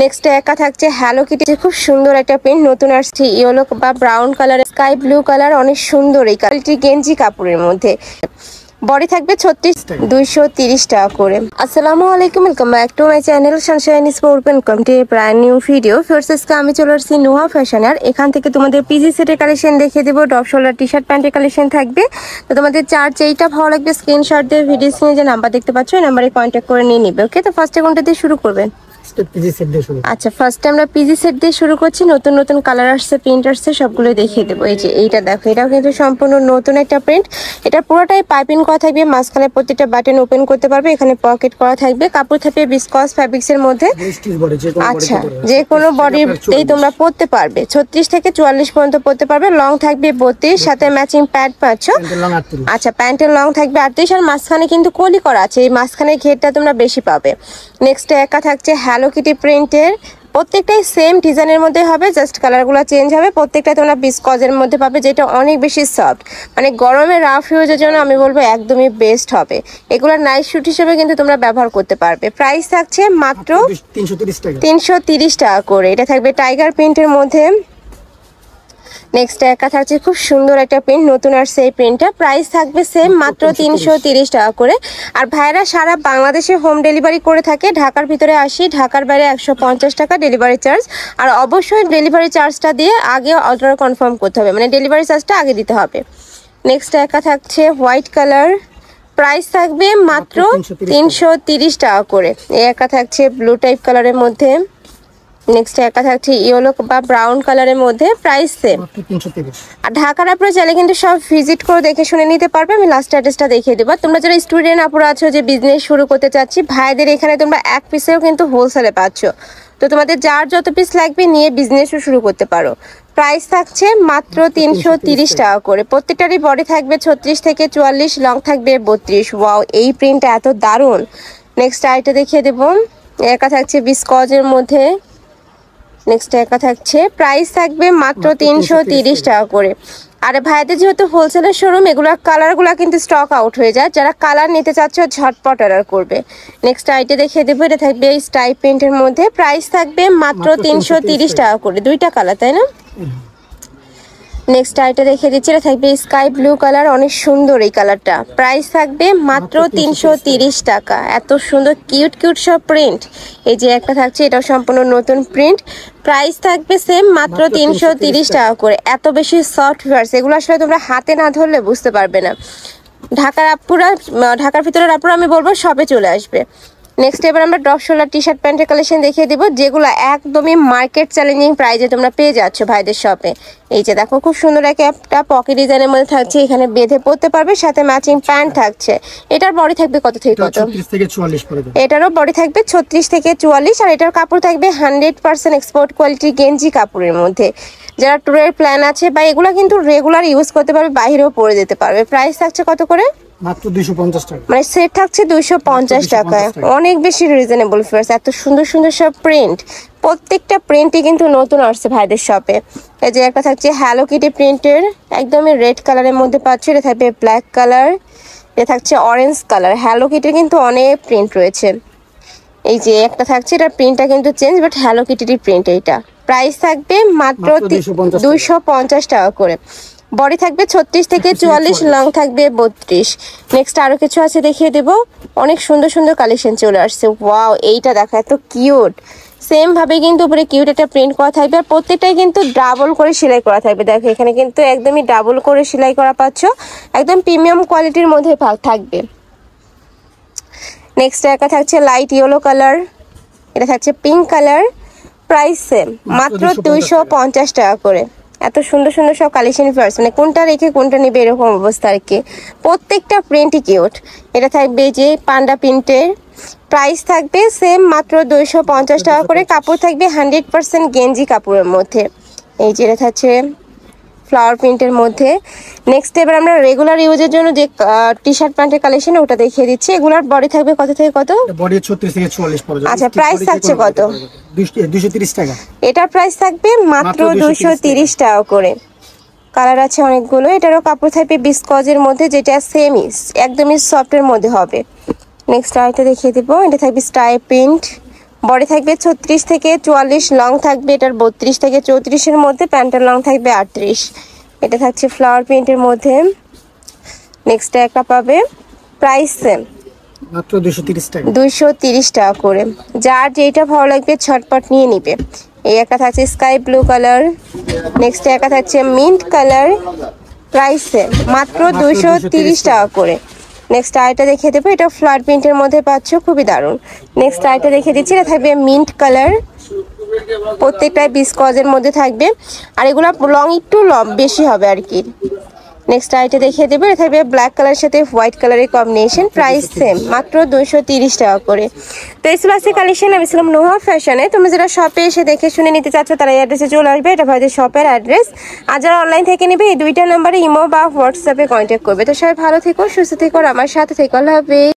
Next একা থাকছে hello Kitty, খুব সুন্দর একটা প্রিন্ট নতুন আসছে, ইয়েলো বা brown colour, sky blue colour, অনেক সুন্দর এই কালারটি গেঞ্জি কাপড়ের মধ্যে। বডি থাকবে 230 টাকা করে। আসসালামু আলাইকুম, welcome back to my channel Sunshine sport welcome to brand new video. First আমি চলে আসছি নোহা ফ্যাশন, আর এখান থেকে তোমাদের পিজি সেটের কালেকশন দেখিয়ে দেবো। টপ শোল্ডার টি শার্ট প্যান্টের কালেকশন থাকবে। তো তোমাদের যেইটা ভালো লাগবে স্ক্রিনশট দিয়ে ভিডিও স্ক্রিনে যে নাম্বার দেখতে পাচ্ছ এই নাম্বারে কন্ট্যাক্ট করে নিয়ে নিবে। ওকে, তো ফার্স্টে কোনটা দিয়ে শুরু করবেন? আচ্ছা, ফার্স্টে আমরা পিজি সেট দিয়ে শুরু করছি। নতুন নতুন কালার আসছে, প্রিন্ট আসছে, সবগুলো দেখিয়ে দেবো। এই যে এইটা দেখো, এটাও কিন্তু সম্পূর্ণ নতুন একটা প্রিন্ট। এটা পুরোটাই পাইপিং করা থাকবে, মাঝখানে প্রত্যেকটা বাটন ওপেন করতে পারবে, এখানে পকেট করা থাকবে, কাপড় থাকবে বিসকস ফ্যাব্রিক্সের মধ্যে। আচ্ছা, যে কোনো বডিতেই তোমরা পরতে পারবে, 36 থেকে 44 পর্যন্ত পরতে পারবে। লং থাকবে 32, সাথে ম্যাচিং প্যান্ট পাচ্ছ। আচ্ছা, প্যান্টের লং থাকবে 38, আর মাঝখানে কিন্তু কলি করা আছে, এই মাঝখানে ঘেরটা তোমরা বেশি পাবে। নেক্সট একা থাকছে হ্যালো কিটি প্রিন্টের, প্রত্যেকটাই সেম ডিজাইনের মধ্যে হবে, জাস্ট কালারগুলো চেঞ্জ হবে। প্রত্যেকটা তোমরা বিসকজের মধ্যে পাবে, যেটা অনেক বেশি সফট, মানে গরমে রাফ ইউজের জন্য আমি বলবো একদমই বেস্ট হবে। এগুলো নাইট শুট হিসেবে কিন্তু তোমরা ব্যবহার করতে পারবে। প্রাইস থাকছে মাত্র 330 টাকা করে। এটা থাকবে টাইগার প্রিন্টের মধ্যে। নেক্সট একা থাকছে খুব সুন্দর একটা প্রিন্ট নতুন আসছে, এই প্রিন্টটা প্রাইস থাকবে সেম মাত্র 330 টাকা করে। আর ভাইরা সারা বাংলাদেশে হোম ডেলিভারি করে থাকে, ঢাকার ভিতরে 80, ঢাকার বাইরে 150 টাকা ডেলিভারি চার্জ। আর অবশ্যই ডেলিভারি চার্জটা দিয়ে আগে অর্ডার কনফার্ম করতে হবে, মানে ডেলিভারি চার্জটা আগে দিতে হবে। নেক্সট একা থাকছে হোয়াইট কালার, প্রাইস থাকবে মাত্র 330 টাকা করে। এই একা থাকছে ব্লু টাইপ কালারের মধ্যে। নেক্সট একা থাকছে ইয়েলো বা ব্রাউন কালারের মধ্যে, প্রাইস সেম। আর ঢাকার আপনারা চাইলে কিন্তু সব ভিজিট করে দেখে শুনে নিতে পারবে। আমি লাস্ট অ্যাড্রেসটা দেখিয়ে দেবো। তোমরা যারা স্টুডেন্ট আপুরা আছো, যে বিজনেস শুরু করতে চাচ্ছি, ভাইদের এখানে তোমরা এক পিসেও কিন্তু হোলসেলে পাচ্ছ। তো তোমাদের যার যত পিস লাগবে নিয়ে বিজনেসও শুরু করতে পারো। প্রাইস থাকছে মাত্র 330 টাকা করে। প্রত্যেকটারই বডি থাকবে 36 থেকে 44, লং থাকবে 32। ওয়াও, এই প্রিন্টটা এত দারুণ। নেক্সট আইটা দেখিয়ে দেবো। একা থাকছে বিসকজের মধ্যে। নেক্সট একা থাকছে, প্রাইস থাকবে মাত্র 330 টাকা করে। আর ভাইদের যেহেতু হোলসেলের শোরুম, এগুলোর কালারগুলো কিন্তু স্টক আউট হয়ে যায়, যারা কালার নিতে চাচ্ছ ঝটপট অর্ডার করবে। নেক্সট আইটে দেখিয়ে দেবো। এটা থাকবে এই স্টাইপ প্রিন্টের মধ্যে, প্রাইস থাকবে মাত্র 330 টাকা করে। দুইটা কালার, তাই না? নেক্সট আইটা দেখিয়ে দিচ্ছি। এটা থাকবে স্কাই ব্লু কালার, অনেক সুন্দর এই কালারটা। প্রাইস থাকবে মাত্র 330 টাকা। এত সুন্দর কিউট কিউট সব প্রিন্ট। এই যে একটা থাকছে, এটাও সম্পূর্ণ নতুন প্রিন্ট। প্রাইস থাকবে সেম মাত্র 330 টাকা করে। এত বেশি সফট ভার্স, এগুলো আসলে তোমরা হাতে না ধরলে বুঝতে পারবে না। ঢাকার ভিতরের আপুরা আমি বলবো সবে চলে আসবে। নেক্সট এবার আমরা ড্রপ শোল্ডার টি শার্ট প্যান্টের কালেকশন দেখিয়ে দিব, যেগুলো একদমই মার্কেট চ্যালেঞ্জিং প্রাইসে তোমরা পেয়ে যাচ্ছ ভাইদের শপে। এই যে দেখো, খুব সুন্দর একটা পকেট ডিজাইনের মধ্যে থাকছে, এখানে বেঁধে পরতে পারবে, সাথে ম্যাচিং প্যান্ট থাকছে। এটার বডি থাকবে কত থেকে কত? 36 থেকে 44 পর্যন্ত। এটারও বডি থাকবে 36 থেকে 44, আর এটার কাপড় থাকবে 100% এক্সপোর্ট কোয়ালিটি গেঞ্জি কাপড়ের মধ্যে। যারা ট্যুরের প্ল্যান আছে বা এগুলো কিন্তু রেগুলার ইউজ করতে পারবে, বাইরেও পরে যেতে পারবে। প্রাইস থাকছে কত করে? মাত্র 250 টাকা। মানে সেট থাকছে 250 টাকায়, অনেক বেশি রিজনেবল প্রাইস। এত সুন্দর সুন্দর সব প্রিন্ট, প্রত্যেকটা প্রিন্টই কিন্তু নতুন আসছে ভাইদের শপে। এই যে একটা থাকছে হ্যালো কিটি প্রিন্টের, একদমই রেড কালারের মধ্যে পাচ্ছ। এটা থাকবে ব্ল্যাক কালার, এটা থাকছে অরেঞ্জ কালার। হ্যালো কিটির কিন্তু অনেক প্রিন্ট রয়েছে। এই যে একটা থাকছে, এটার প্রিন্টটা কিন্তু চেঞ্জ, বাট হ্যালো কিটির প্রিন্ট এইটা। প্রাইস থাকবে মাত্র 250 টাকা করে। বডি থাকবে 36 থেকে 44, লং থাকবে 32। নেক্সট আরো কিছু আছে দেখিয়ে দেবো। অনেক সুন্দর সুন্দর কালেকশন চলে আসছে। ওয়াও, এইটা দেখো, এত কিউট। সেম ভাবে কিন্তু উপরে কিউট একটা প্রিন্ট করা থাকবে, আর প্রত্যেকটাই কিন্তু ডাবল করে সেলাই করা থাকবে। দেখো এখানে কিন্তু একদমই ডাবল করে সেলাই করা পাচ্ছ, একদম প্রিমিয়াম কোয়ালিটির মধ্যে থাকবে। নেক্সট একা থাকছে লাইট ইয়েলো কালার, এটা থাকছে পিঙ্ক কালার। প্রাইস সেম মাত্র 250 টাকা করে। এত সুন্দর সুন্দর সব কালেকশন ফার্স, মানে কোনটা রেখে কোনটা নেবে এরকম অবস্থা আর কি। প্রত্যেকটা প্রিন্টই কিউট। এটা থাকবে যে পান্ডা প্রিন্টের, প্রাইস থাকবে সেম মাত্র 250 টাকা করে। কাপড় থাকবে 100% গেঞ্জি কাপড়ের মধ্যে। এই যে এটা থাকছে ফ্লাওয়ার প্রিন্টের মধ্যে। নেক্সট এবার আমরা রেগুলার ইউজের জন্য যে টি শার্ট প্যান্টের কালেকশন ওটা দেখিয়ে দিচ্ছি। এগুলোর বডি থাকবে কত থেকে কত? বডি 36 থেকে 44 পর্যন্ত। আচ্ছা, প্রাইস থাকছে কত? 230 টাকা। এটার প্রাইস থাকবে মাত্র 230 টাকা করে। কালার আছে অনেকগুলো। এটারও কাপড় থাকবে বিসকজের মধ্যে, যেটা সেমি একদমই সফটের মধ্যে হবে। নেক্সট আরেকটা দেখিয়ে দেবো। এটা থাকবে স্টাইপ প্রিন্ট, বডি থাকবে 36 থেকে 44, লং থাকবে এটার 32 থেকে 34-এর মধ্যে, প্যান্টের লং থাকবে 38। এটা থাকছে ফ্লাওয়ার প্রিন্টের মধ্যে। নেক্সট একটা পাবে, প্রাইস সেম, মাত্র 230 টাকা। 230 টাকা করে। যার যেটা ভালো লাগবে ঝটপট নিয়ে নিবে। এই একটা থাকছে স্কাই ব্লু কালার, নেক্সট একটা থাকছে মিন্ট কালার, প্রাইস সেম, মাত্র 230 টাকা করে। নেক্সট আইটা দেখিয়ে দেবো, এটা ফ্লাওয়ার প্রিন্টের মধ্যে পাচ্ছ, খুবই দারুণ। নেক্সট আইটা দেখিয়ে দিচ্ছি, এটা থাকবে মিন্ট কালার, প্রত্যেকটাই বিস্কজের মধ্যে থাকবে, আর এগুলো লং একটু বেশি হবে আর কি। নেক্সট আইটা দেখিয়ে দেবো, এটা থাকবে ব্ল্যাক কালারের সাথে হোয়াইট কালারের কম্বিনেশন, প্রাইস সেম, মাত্র 230 টাকা করে। তো এই ক্লাসিক কালেকশন আমি ছিলাম নোহা ফ্যাশনে। তুমি যারা শপে এসে দেখে শুনে নিতে চাচ্ছ তারা এই অ্যাড্রেসে চলে আসবে, এটা ভাইদের শপের অ্যাড্রেস। আর যারা অনলাইন থেকে নেবে এই দুইটা নাম্বারে ইমো বা হোয়াটসঅ্যাপে কন্ট্যাক্ট করবে। তো সবাই ভালো থেকো, সুস্থ থেকো, আর আমার সাথে থেকো। আল্লাহ হাফেজ।